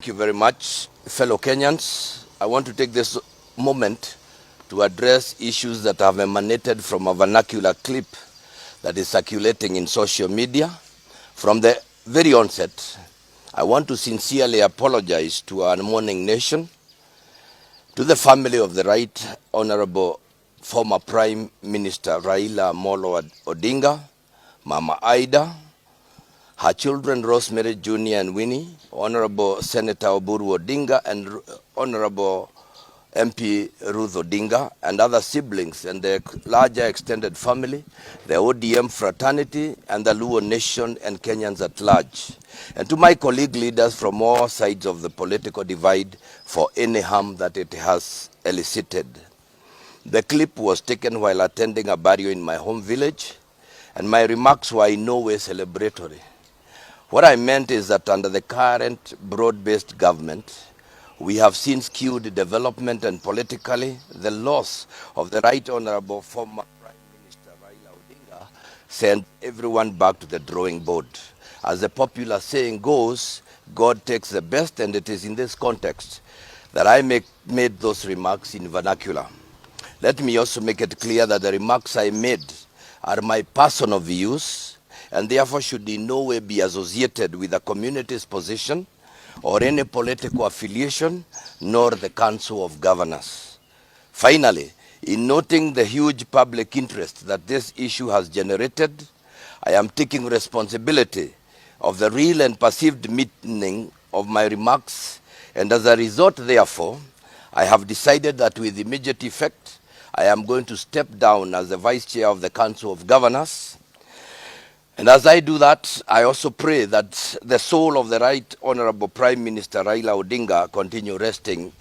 Thank you very much, fellow Kenyans. I want to take this moment to address issues that have emanated from a vernacular clip that is circulating in social media. From the very onset, I want to sincerely apologize to our mourning nation, to the family of the Right Honorable former Prime Minister Raila Molo Odinga, Mama Aida, her children Rosemary Jr. and Winnie, Honorable Senator Oburu Odinga and Honorable MP Ruth Odinga, and other siblings and their larger extended family, the ODM fraternity, and the Luo nation and Kenyans at large. And to my colleague leaders from all sides of the political divide for any harm that it has elicited. The clip was taken while attending a burial in my home village, and my remarks were in no way celebratory. What I meant is that under the current broad-based government, we have seen skewed development and politically the loss of the Right Honorable former Prime Minister Raila Odinga sent everyone back to the drawing board. As the popular saying goes, God takes the best, and it is in this context that I made those remarks in vernacular. Let me also make it clear that the remarks I made are my personal views and therefore should in no way be associated with the community's position or any political affiliation, nor the Council of Governors. Finally, in noting the huge public interest that this issue has generated, I am taking responsibility of the real and perceived meaning of my remarks, and as a result, therefore, I have decided that with immediate effect, I am going to step down as the Vice Chair of the Council of Governors. And as I do that, I also pray that the soul of the Right Honorable Prime Minister Raila Odinga continue resting